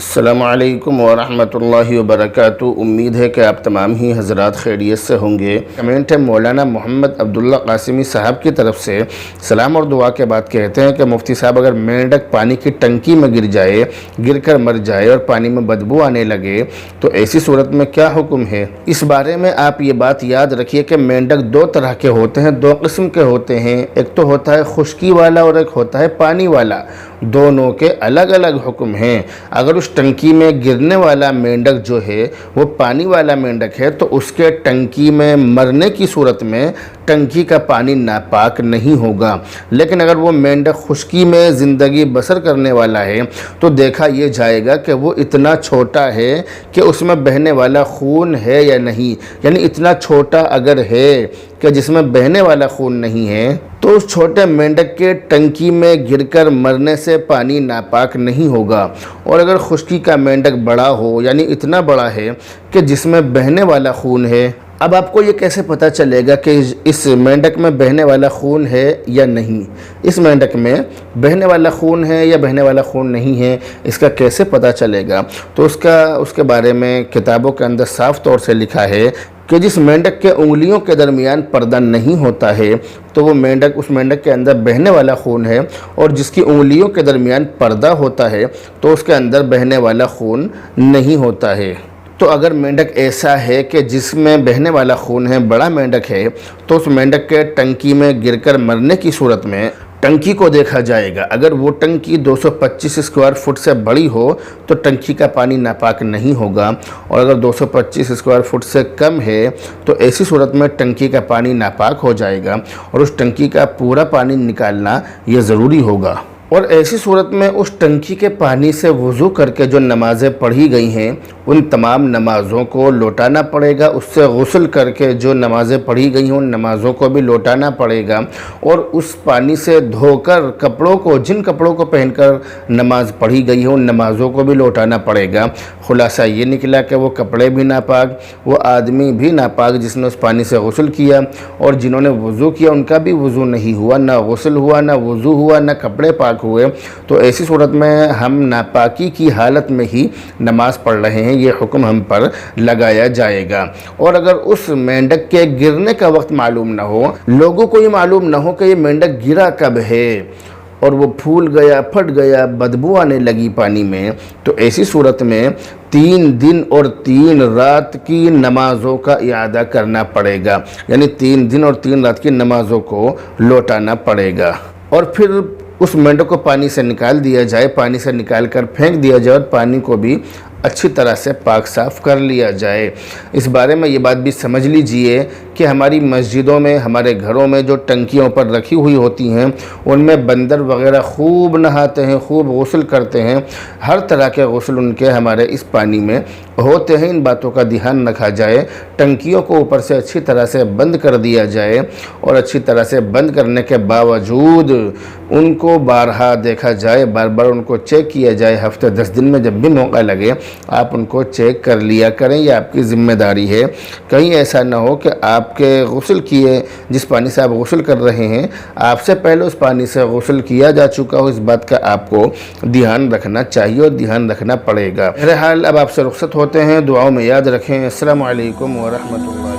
السلام علیکم ورحمۃ اللہ وبرکاتہ۔ امید ہے کہ آپ تمام ہی حضرات خیریت سے ہوں گے۔ کمنٹ ہے مولانا محمد عبداللہ قاسمی صاحب کی طرف سے، سلام اور دعا کے بعد کہتے ہیں کہ مفتی صاحب اگر مینڈک پانی کی ٹنکی میں گر کر مر جائے اور پانی میں بدبو آنے لگے تو ایسی صورت میں کیا حکم ہے؟ اس بارے میں آپ یہ بات یاد رکھیے کہ مینڈک دو طرح کے ہوتے ہیں، دو قسم کے ہوتے ہیں۔ ایک تو ہوتا ہے خشکی والا اور ایک ہوتا ہے پانی والا۔ دونوں کے الگ الگ حکم ہیں۔ اگر اس ٹنکی میں گرنے والا مینڈک جو ہے وہ پانی والا مینڈک ہے تو اس کے ٹنکی میں مرنے کی صورت میں ٹنکی کا پانی ناپاک نہیں ہوگا، لیکن اگر وہ مینڈک خشکی میں زندگی بسر کرنے والا ہے تو دیکھا یہ جائے گا کہ وہ اتنا چھوٹا ہے کہ اس میں بہنے والا خون ہے یا نہیں، یعنی اتنا چھوٹا اگر ہے کہ جس میں بہنے والا خون نہیں ہے تو اس چھوٹے مینڈک کے ٹنکی میں گر کر مرنے سے پانی ناپاک نہیں ہوگا۔ اور اگر خشکی کا مینڈک بڑا ہو، یعنی اتنا بڑا ہے کہ جس میں بہنے والا خون ہے، اب آپ کو یہ کیسے پتہ چلے گا کہ اس مینڈک میں بہنے والا خون ہے یا نہیں؟ اس مینڈک میں بہنے والا خون ہے یا بہنے والا خون نہیں ہے، اس کا کیسے پتہ چلے گا؟ تو اس کے بارے میں کتابوں کے اندر صاف طور سے لکھا ہے کہ جس مینڈک کے انگلیوں کے درمیان پردہ نہیں ہوتا ہے تو وہ مینڈک، اس مینڈک کے اندر بہنے والا خون ہے، اور جس کی انگلیوں کے درمیان پردہ ہوتا ہے تو اس کے اندر بہنے والا خون نہیں ہوتا ہے۔ تو اگر مینڈک ایسا ہے کہ جس میں بہنے والا خون ہے، بڑا مینڈک ہے، تو اس مینڈک کے ٹنکی میں گر کر مرنے کی صورت میں ٹنکی کو دیکھا جائے گا۔ اگر وہ ٹنکی 225 اسکوائر فٹ سے بڑی ہو تو ٹنکی کا پانی ناپاک نہیں ہوگا، اور اگر 225 اسکوائر فٹ سے کم ہے تو ایسی صورت میں ٹنکی کا پانی ناپاک ہو جائے گا، اور اس ٹنکی کا پورا پانی نکالنا یہ ضروری ہوگا۔ اور ایسی صورت میں اس ٹنکی کے پانی سے وضو کر کے جو نمازیں پڑھی گئی ہیں ان تمام نمازوں کو لوٹانا پڑے گا۔ اس سے غسل کر کے جو نمازیں پڑھی گئی ہیں ان نمازوں کو بھی لوٹانا پڑے گا، اور اس پانی سے دھو کر کپڑوں کو، جن کپڑوں کو پہن کر نماز پڑھی گئی ہے ان نمازوں کو بھی لوٹانا پڑے گا۔ خلاصہ یہ نکلا کہ وہ کپڑے بھی ناپاک، وہ آدمی بھی ناپاک جس نے اس پانی سے غسل کیا، اور جنہوں نے وضو کیا ان کا بھی وضو نہیں ہوا، نہ غسل ہوا، نہ وضو ہوا، نہ کپڑے پاک ہوئے۔ تو ایسی صورت میں ہم ناپاکی کی حالت میں ہی نماز پڑھ رہے ہیں، یہ حکم ہم پر لگایا جائے گا۔ اور اگر اس مینڈک کے گرنے کا وقت معلوم نہ ہو، لوگوں کو یہ معلوم نہ ہو کہ یہ مینڈک گرا کب ہے، اور وہ پھول گیا، پھٹ گیا، بدبو آنے لگی پانی میں، تو ایسی صورت میں 3 دن اور 3 رات کی نمازوں کا اعادہ کرنا پڑے گا، یعنی 3 دن اور 3 رات کی نمازوں کو لوٹانا پڑے گا۔ اور پھر اس مینڈک کو پانی سے نکال دیا جائے، پانی سے نکال کر پھینک دیا جائے، اور پانی کو بھی اچھی طرح سے پاک صاف کر لیا جائے۔ اس بارے میں یہ بات بھی سمجھ لیجئے کہ ہماری مسجدوں میں، ہمارے گھروں میں جو ٹنکیوں پر رکھی ہوئی ہوتی ہیں ان میں بندر وغیرہ خوب نہاتے ہیں، خوب غسل کرتے ہیں، ہر طرح کے غسل ان کے ہمارے اس پانی میں ہوتے ہیں۔ ان باتوں کا دھیان رکھا جائے، ٹنکیوں کو اوپر سے اچھی طرح سے بند کر دیا جائے، اور اچھی طرح سے بند کرنے کے باوجود ان کو بارہا دیکھا جائے، بار بار ان کو چیک کیا جائے، ہفتے 10 دن میں جب بھی موقع لگے آپ ان کو چیک کر لیا کریں، یہ آپ کی ذمہ داری ہے۔ کہیں ایسا نہ ہو کہ آپ کے غسل کیے، جس پانی سے آپ غسل کر رہے ہیں آپ سے پہلے اس پانی سے غسل کیا جا چکا ہو، اس بات کا آپ کو دھیان رکھنا چاہیے اور دھیان رکھنا پڑے گا۔ بہرحال اب آپ سے رخصت ہوتے ہیں، دعاؤں میں یاد رکھیں۔ السلام علیکم ورحمۃ اللہ۔